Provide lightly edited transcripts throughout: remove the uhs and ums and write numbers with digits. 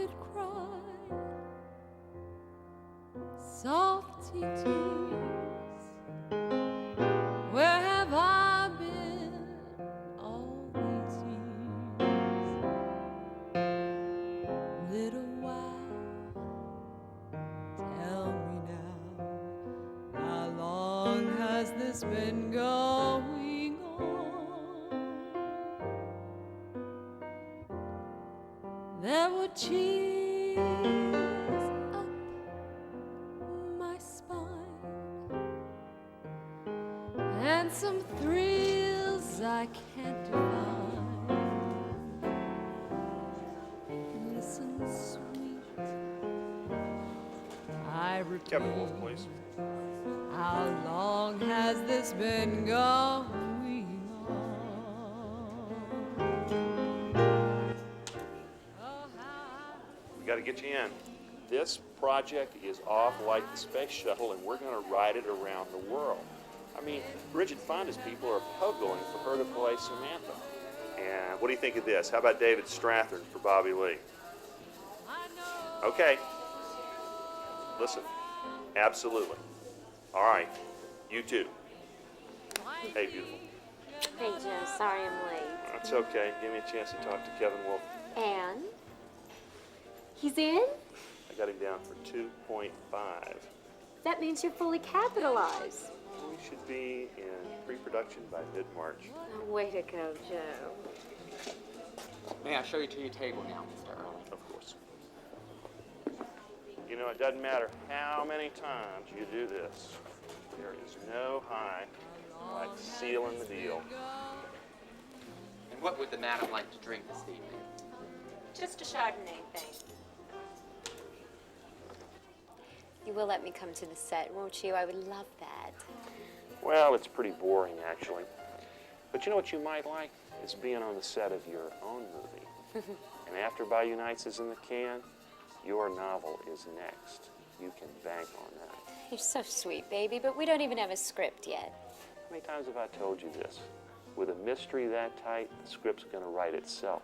would cry salty tears. Where have I been all these years? Little while, tell me now, how long has this been going on? There were cheese up my spine and some thrills I can't define. Listen, sweet, I repeat. Kevin Wolf, please. How long has this been going on? We got to get you in. This project is off like the space shuttle, and we're going to ride it around the world. I mean, Bridget Fonda's people are puggling for her to play Samantha. And what do you think of this? How about David Strathairn for Bobby Lee? Okay. Listen, absolutely. All right, you too. Hey, beautiful. Hey, Joe, sorry I'm late. That's okay. Give me a chance to talk to Kevin Wolf. And? He's in? I got him down for 2.5. That means you're fully capitalized. We should be in pre-production by mid-March. Oh, way to go, Joe. May I show you to your table now, Mr. Early? Of course. You know, it doesn't matter how many times you do this. There is no high like sealing the deal. And what would the madam like to drink this evening? Just a Chardonnay thing. You will let me come to the set, won't you? I would love that. Well, it's pretty boring, actually. But you know what you might like? It's being on the set of your own movie. And after Bayou Nights is in the can, your novel is next. You can bank on that. You're so sweet, baby, but we don't even have a script yet. How many times have I told you this? With a mystery that tight, the script's going to write itself.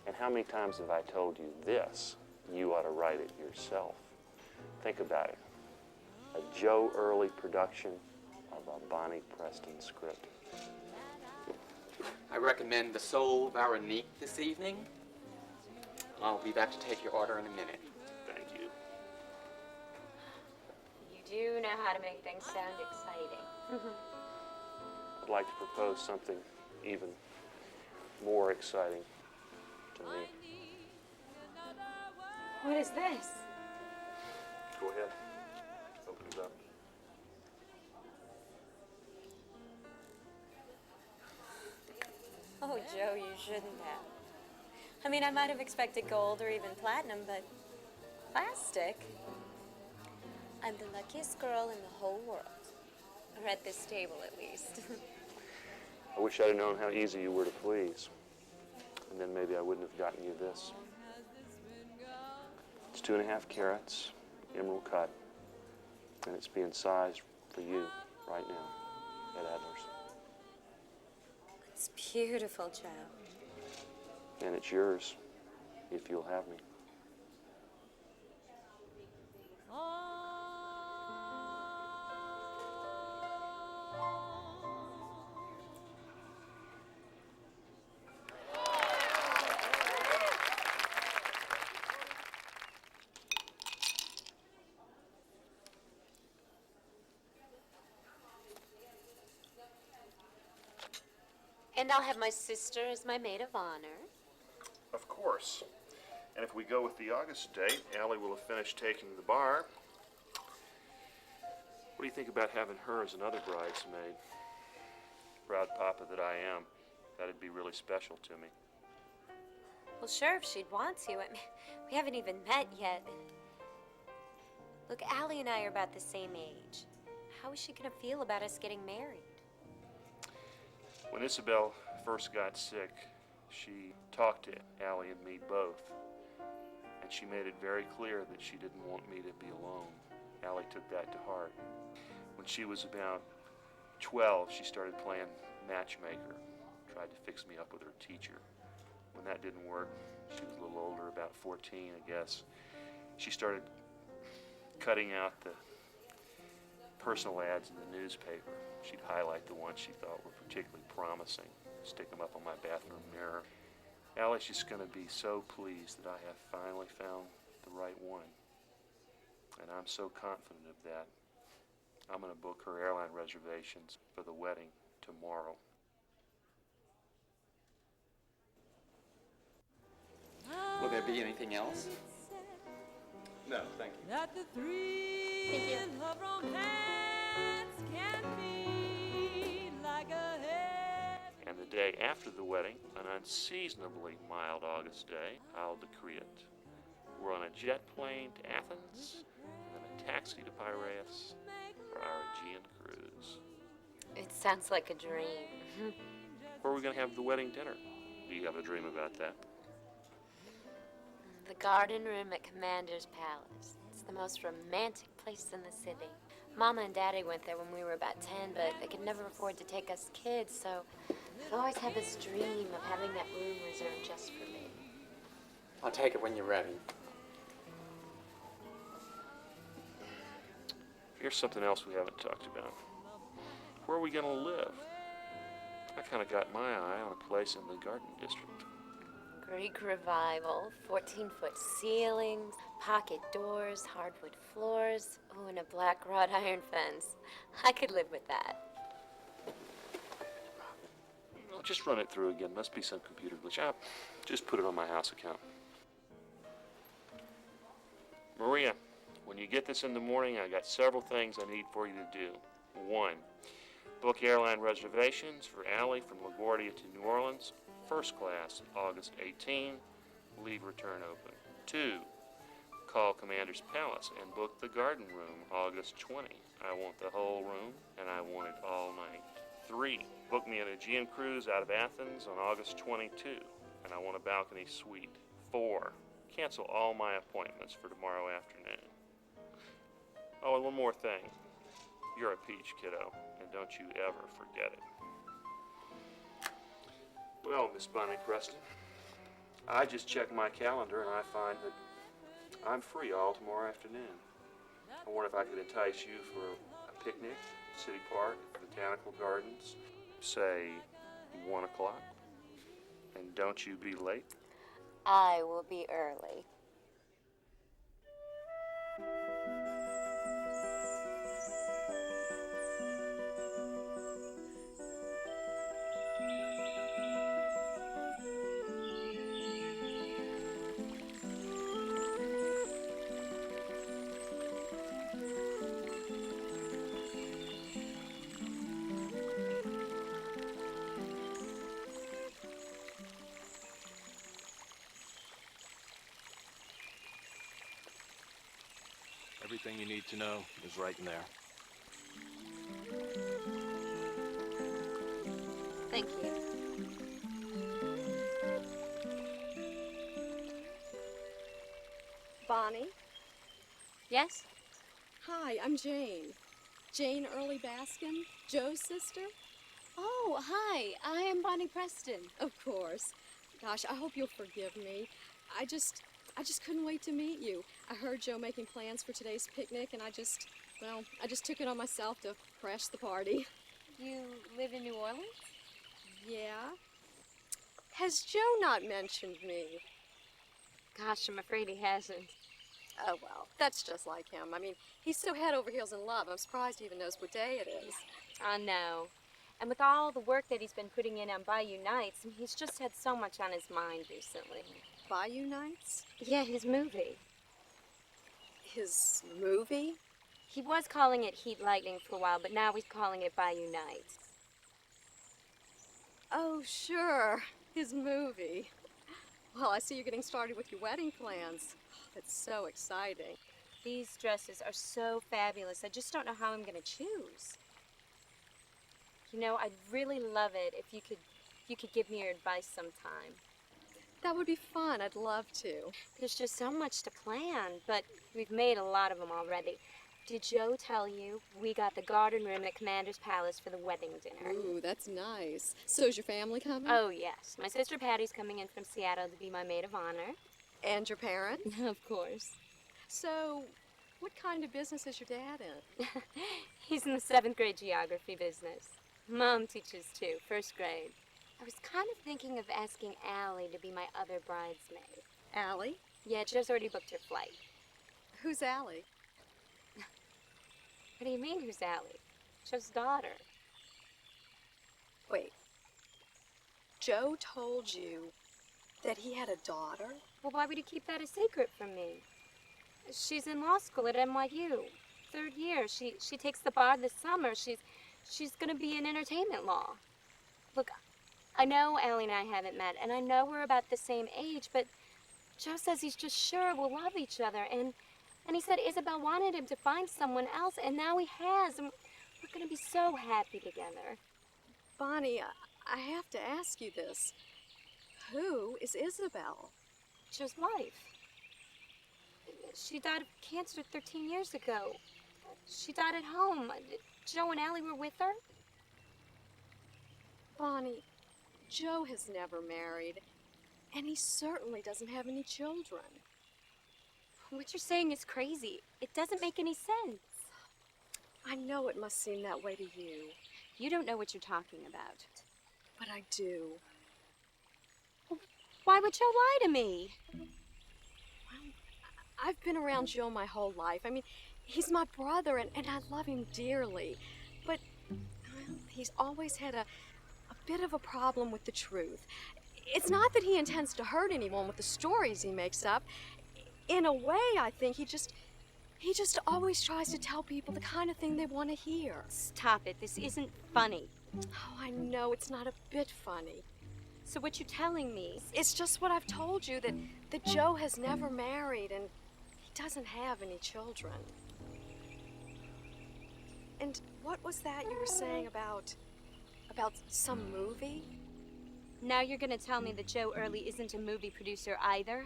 And how many times have I told you this? You ought to write it yourself. Think about it. A Joe Early production of a Bonnie Preston script. I recommend The Soul Veronique this evening. I'll be back to take your order in a minute. Thank you. You do know how to make things sound exciting. I'd like to propose something even more exciting to me. What is this? Go ahead. Open it up. Oh, Joe, you shouldn't have. I mean, I might have expected gold or even platinum, but plastic? I'm the luckiest girl in the whole world. Or at this table, at least. I wish I'd have known how easy you were to please. And then maybe I wouldn't have gotten you this. It's 2.5 carats, emerald cut, and it's being sized for you right now at Adler's. It's beautiful, Joe. And it's yours, if you'll have me. And I'll have my sister as my maid of honor. Of course. And if we go with the August date, Allie will have finished taking the bar. What do you think about having her as another bridesmaid? Proud papa that I am, that'd be really special to me. Well, sure, if she'd want to. I mean, we haven't even met yet. Look, Allie and I are about the same age. How is she going to feel about us getting married? When Isabel first got sick, she talked to Allie and me both. And she made it very clear that she didn't want me to be alone. Allie took that to heart. When she was about 12, she started playing matchmaker. Tried to fix me up with her teacher. When that didn't work, she was a little older, about 14, I guess, she started cutting out the personal ads in the newspaper. She'd highlight the ones she thought were particularly promising, stick them up on my bathroom mirror. Allie, she's going to be so pleased that I have finally found the right one. And I'm so confident of that. I'm going to book her airline reservations for the wedding tomorrow. Will there be anything else? No, thank you. That the thrill of romance can be like a head. And the day after the wedding, an unseasonably mild August day, I'll decree it. We're on a jet plane to Athens, and then a taxi to Piraeus for our Aegean cruise. It sounds like a dream. Where are we going to have the wedding dinner? Do you have a dream about that? The garden room at Commander's Palace. It's the most romantic place in the city. Mama and Daddy went there when we were about 10, but they could never afford to take us kids, so I've always had this dream of having that room reserved just for me. I'll take it when you're ready. Here's something else we haven't talked about. Where are we going to live? I kind of got my eye on a place in the Garden District. Greek Revival, 14-foot ceilings, pocket doors, hardwood floors, and a black wrought iron fence. I could live with that. I'll just run it through again. Must be some computer glitch. I'll just put it on my house account. Maria, when you get this in the morning, I got several things I need for you to do. 1, book airline reservations for Allie from LaGuardia to New Orleans, first class, August 18, leave return open. 2, call Commander's Palace and book the garden room, August 20. I want the whole room, and I want it all night. 3, book me an Aegean cruise out of Athens on August 22, and I want a balcony suite. 4, cancel all my appointments for tomorrow afternoon. Oh, and one more thing. You're a peach, kiddo, and don't you ever forget it. Well, Miss Bonnie Preston, I just checked my calendar and I find that I'm free all tomorrow afternoon. I wonder if I could entice you for a picnic, City Park, Botanical Gardens, say 1 o'clock. And don't you be late. I will be early. Everything you need to know is right in there. Thank you. Bonnie? Yes? Hi, I'm Jane. Jane Early Baskin, Joe's sister? Oh, hi. I am Bonnie Preston. Of course. Gosh, I hope you'll forgive me. I just couldn't wait to meet you. I heard Joe making plans for today's picnic, and I just took it on myself to crash the party. You live in New Orleans? Yeah? Has Joe not mentioned me? Gosh, I'm afraid he hasn't. Oh, well, that's just like him. I mean, he's so head over heels in love. I'm surprised he even knows what day it is. I know. And with all the work that he's been putting in on Bayou Nights, he's just had so much on his mind recently. Bayou Nights? Yeah, his movie. His movie? He was calling it Heat Lightning for a while, but now he's calling it Bayou Nights. Oh, sure. His movie. Well, I see you're getting started with your wedding plans. That's so exciting. These dresses are so fabulous. I just don't know how I'm going to choose. You know, I'd really love it if you could give me your advice sometime. That would be fun. I'd love to. There's just so much to plan, but we've made a lot of them already. Did Joe tell you we got the garden room at Commander's Palace for the wedding dinner? Ooh, that's nice. So's your family coming? Oh, yes. My sister Patty's coming in from Seattle to be my maid of honor. And your parents? Of course. So, what kind of business is your dad in? He's in the 7th grade geography business. Mom teaches too, 1st grade. I was kind of thinking of asking Allie to be my other bridesmaid. Allie? Yeah, Joe's already booked her flight. Who's Allie? What do you mean, who's Allie? Joe's daughter. Wait. Joe told you that he had a daughter? Well, why would he keep that a secret from me? She's in law school at NYU. 3rd year. She takes the bar this summer. She's gonna be in entertainment law. Look, I know Allie and I haven't met, and I know we're about the same age, but Joe says he's just sure we'll love each other, and he said Isabel wanted him to find someone else, and now he has, and we're gonna be so happy together. Bonnie, I have to ask you this. Who is Isabel? Joe's wife. She died of cancer 13 years ago. She died at home. Joe and Allie were with her. Bonnie, Joe has never married, and he certainly doesn't have any children. What you're saying is crazy. It doesn't make any sense. I know it must seem that way to you, You don't know what you're talking about. but I do. Why would Joe lie to me? I've been around Joe my whole life. I mean, he's my brother, and I love him dearly. But well, he's always had a bit of a problem with the truth. It's not that he intends to hurt anyone with the stories he makes up. In a way, I think he just always tries to tell people the kind of thing they want to hear. Stop it. This isn't funny. Oh, I know, it's not a bit funny. So what you're telling me? It's just what I've told you, that Joe has never married and he doesn't have any children. And what was that you were saying about some movie? Now you're gonna tell me that Joe Early isn't a movie producer either?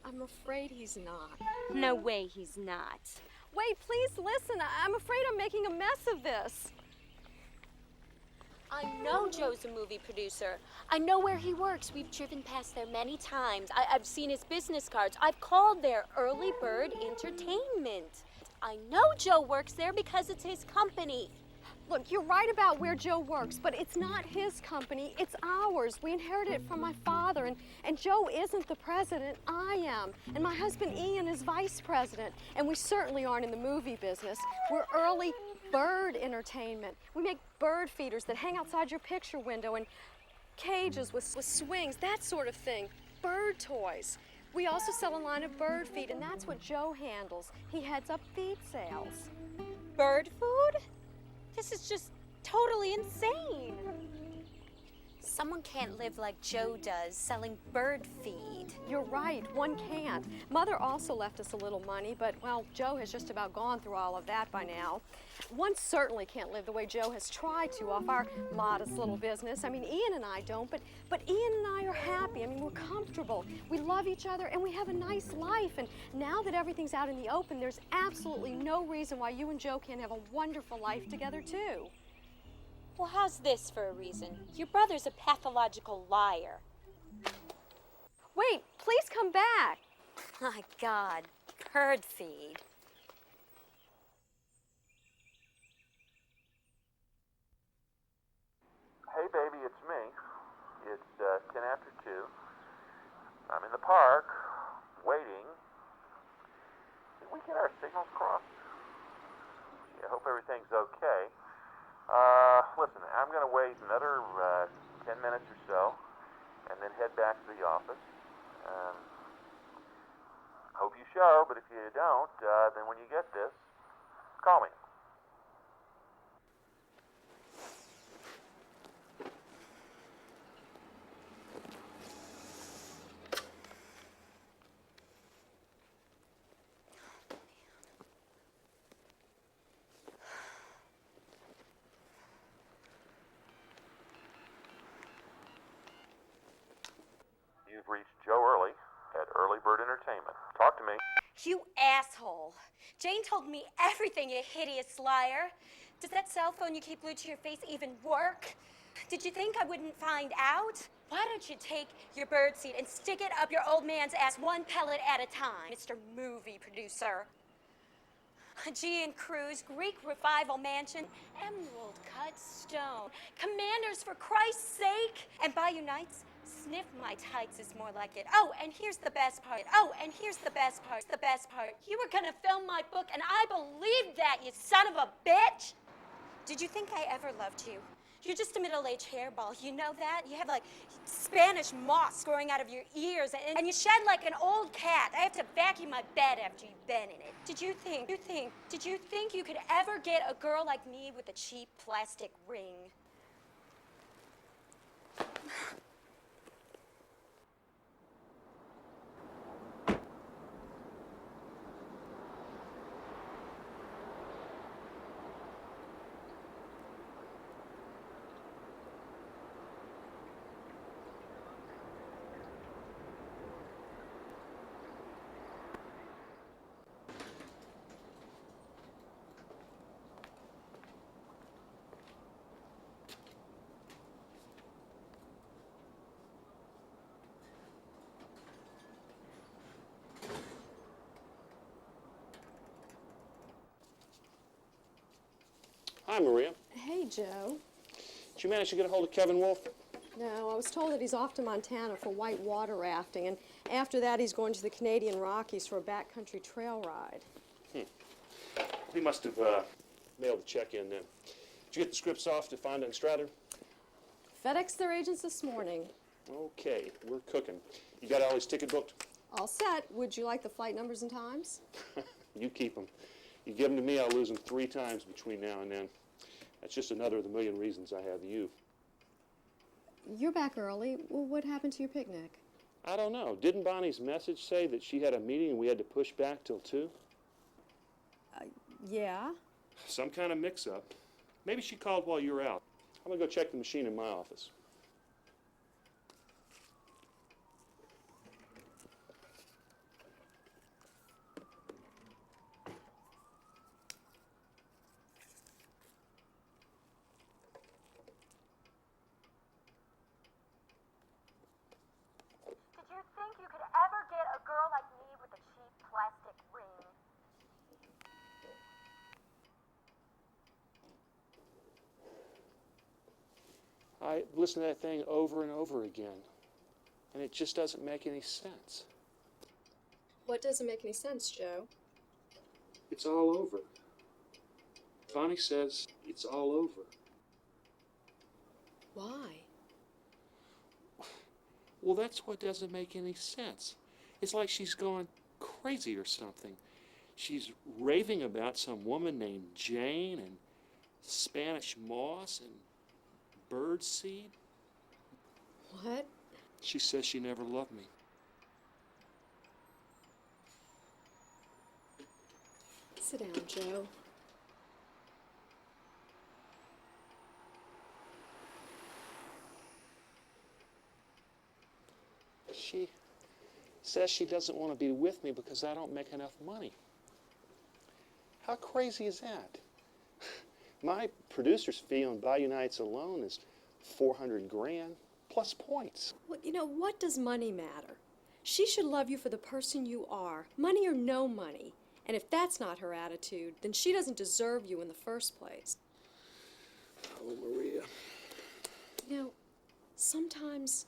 I'm afraid he's not. No way he's not. Wait, please listen. I'm afraid I'm making a mess of this. I know Joe's a movie producer. I know where he works. We've driven past there many times. I've seen his business cards. I've called there Early Bird Entertainment. I know Joe works there because it's his company. Look, you're right about where Joe works, but it's not his company, it's ours. We inherited it from my father, and Joe isn't the president, I am. And my husband Ian is vice president, and we certainly aren't in the movie business. We're Early Bird Entertainment. We make bird feeders that hang outside your picture window and cages with swings, that sort of thing. Bird toys. We also sell a line of bird feed, and that's what Joe handles. He heads up feed sales. Bird food? This is just totally insane. Someone can't live like Joe does, selling bird feed. You're right, one can't. Mother also left us a little money, but, well, Joe has just about gone through all of that by now. One certainly can't live the way Joe has tried to off our modest little business. I mean, Ian and I don't, but Ian and I are happy. I mean, we're comfortable. We love each other, and we have a nice life. And now that everything's out in the open, there's absolutely no reason why you and Joe can't have a wonderful life together, too. Well, how's this for a reason? Your brother's a pathological liar. Wait, please come back. My God, bird feed. Hey, baby, it's me. It's 10 after 2. I'm in the park, waiting. Did we get our signals crossed? Yeah, I hope everything's okay. Listen, I'm going to wait another 10 minutes or so, and then head back to the office. Hope you show, but if you don't, then when you get this, call me. You've reached Joe Early at Early Bird Entertainment. Talk to me. You asshole. Jane told me everything, you hideous liar. Does that cell phone you keep glued to your face even work? Did you think I wouldn't find out? Why don't you take your birdseed and stick it up your old man's ass one pellet at a time, Mr. Movie Producer? Aegean Cruise, Greek Revival Mansion, Emerald Cut Stone. Commanders, for Christ's sake! And Bayou Nights, Sniff My Tights is more like it. Oh, and here's the best part. The best part. You were gonna film my book, and I believed that, you son of a bitch! Did you think I ever loved you? You're just a middle-aged hairball, you know that? You have like Spanish moss growing out of your ears, and you shed like an old cat. I have to vacuum my bed after you've been in it. Did you think you could ever get a girl like me with a cheap plastic ring? Hi, Maria. Hey, Joe. Did you manage to get a hold of Kevin Wolf? No, I was told that he's off to Montana for white water rafting, and after that he's going to the Canadian Rockies for a backcountry trail ride. He must have mailed the check in then. Did you get the scripts off to Fonda and Strather? FedEx their agents this morning. Okay, we're cooking. You got all his ticket booked? All set. Would you like the flight numbers and times? You keep them. You give them to me, I'll lose them 3 times between now and then. That's just another of the million reasons I have you. You're back early. Well, what happened to your picnic? I don't know. Didn't Bonnie's message say that she had a meeting and we had to push back till 2? Yeah. Some kind of mix-up. Maybe she called while you were out. I'm going to go check the machine in my office. Did you think you could ever get a girl like me with a cheap plastic ring? I listened to that thing over and over again, and it just doesn't make any sense. What doesn't make any sense, Joe? It's all over. Bonnie says it's all over. Why? Well, that's what doesn't make any sense. It's like she's gone crazy or something. She's raving about some woman named Jane and Spanish moss and bird seed. What? She says she never loved me. Sit down, Joe. She says she doesn't want to be with me because I don't make enough money. How crazy is that? My producer's fee on Bayou Nights alone is $400 grand plus points. Well, you know, what does money matter? She should love you for the person you are, money or no money. And if that's not her attitude, then she doesn't deserve you in the first place. Oh, Maria. You know, sometimes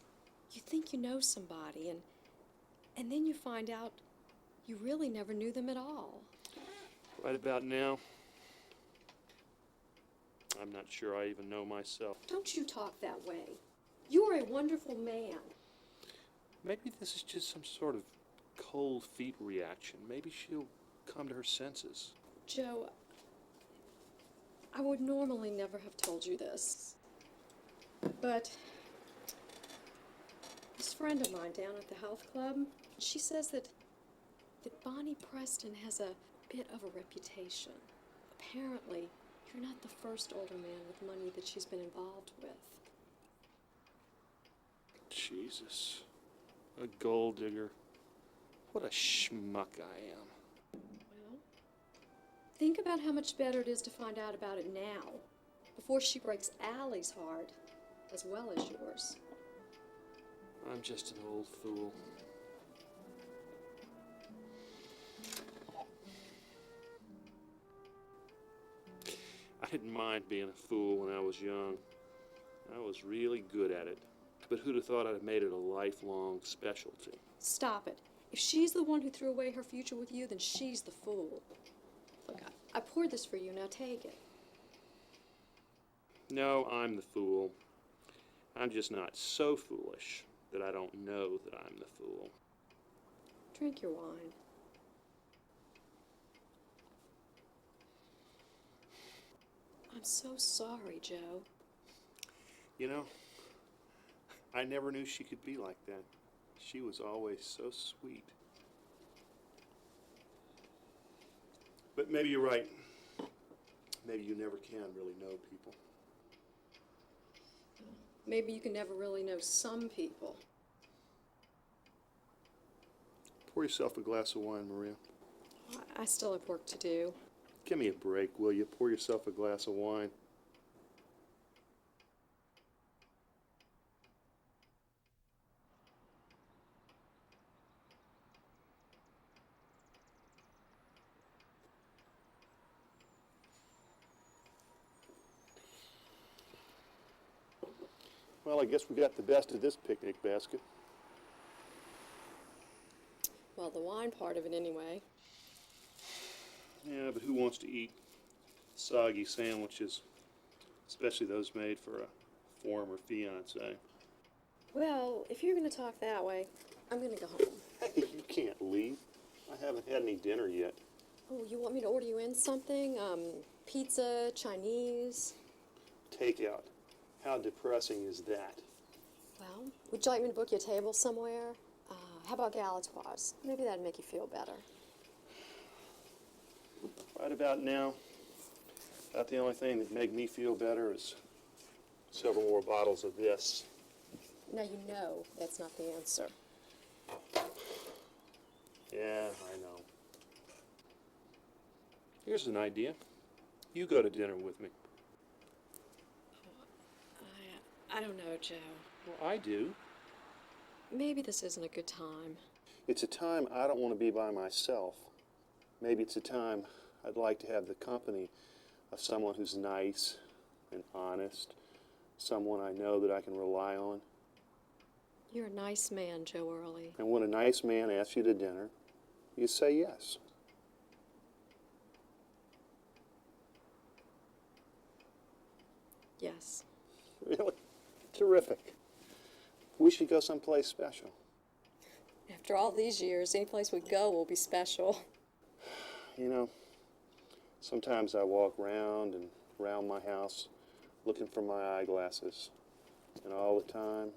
you think you know somebody, and then you find out you really never knew them at all. Right about now, I'm not sure I even know myself. Don't you talk that way. You're a wonderful man. Maybe this is just some sort of cold feet reaction. Maybe she'll come to her senses. Joe, I would normally never have told you this, but this friend of mine down at the health club, she says that Bonnie Preston has a bit of a reputation. Apparently, you're not the first older man with money that she's been involved with. Jesus. A gold digger. What a schmuck I am. Well, think about how much better it is to find out about it now, before she breaks Allie's heart, as well as yours. I'm just an old fool. I didn't mind being a fool when I was young. I was really good at it. But who'd have thought I'd have made it a lifelong specialty? Stop it. If she's the one who threw away her future with you, then she's the fool. Look, I poured this for you. Now take it. No, I'm the fool. I'm just not so foolish that I don't know that I'm the fool. Drink your wine. I'm so sorry, Joe. You know, I never knew she could be like that. She was always so sweet. But maybe you're right. Maybe you never can really know people. Maybe you can never really know some people. Pour yourself a glass of wine, Maria. I still have work to do. Give me a break, will you? Pour yourself a glass of wine. Well, I guess we got the best of this picnic basket. Well, the wine part of it anyway. Yeah, but who wants to eat soggy sandwiches, especially those made for a former fiancé? Well, if you're going to talk that way, I'm going to go home. Hey, you can't leave. I haven't had any dinner yet. Oh, you want me to order you in something? Pizza, Chinese? Takeout. How depressing is that? Well, would you like me to book you a table somewhere? How about Galatoire's? Maybe that'd make you feel better. Right about now, about the only thing that make me feel better is several more bottles of this. Now you know that's not the answer. Yeah, I know. Here's an idea. You go to dinner with me. I don't know, Joe. Well, I do. Maybe this isn't a good time. It's a time I don't want to be by myself. Maybe it's a time I'd like to have the company of someone who's nice and honest, someone I know that I can rely on. You're a nice man, Joe Early. And when a nice man asks you to dinner, you say yes. Yes. Really? Terrific. We should go someplace special. After all these years, any place we go will be special. You know, sometimes I walk round and round my house looking for my eyeglasses. And all the time,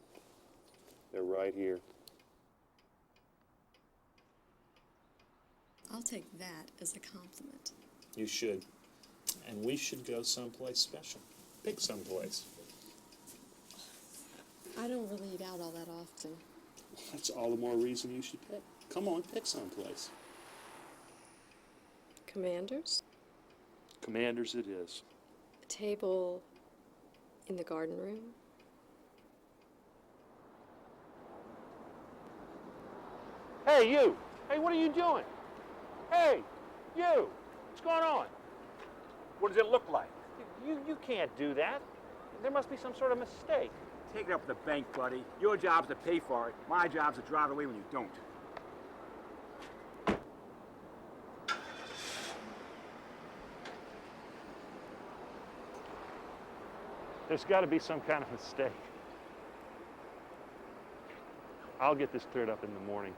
they're right here. I'll take that as a compliment. You should. And we should go someplace special. Pick someplace. I don't really eat out all that often. That's all the more reason you should pick. Come on, pick someplace. Commander's? Commander's it is. A table in the garden room? Hey, you! Hey, what are you doing? Hey, you! What's going on? What does it look like? You can't do that. There must be some sort of mistake. Take it up with the bank, buddy. Your job's to pay for it. My job's to drive away when you don't. There's got to be some kind of mistake. I'll get this cleared up in the morning.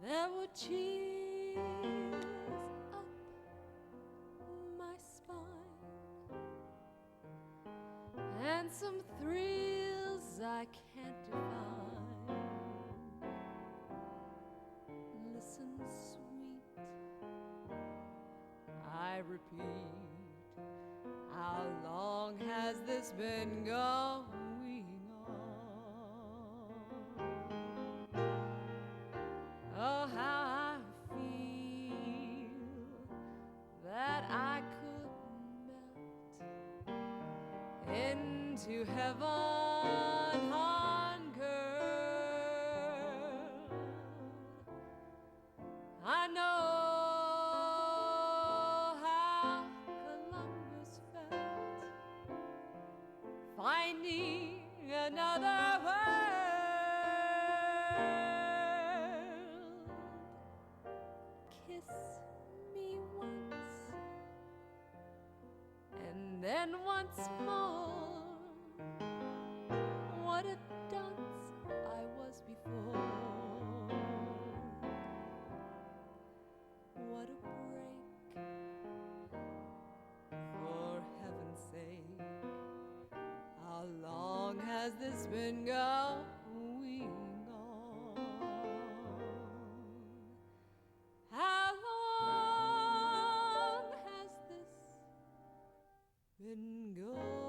There were chills up my spine and some thrills I can't define. Listen, sweet, I repeat, how long this been going on? Oh, how I feel that I could melt into heaven, hon, girl. I know how Columbus felt finding another world. Kiss me once, and then once more. What a dunce I was before. What a break, for heaven's sake. How long has this been going on? How long has this been going on?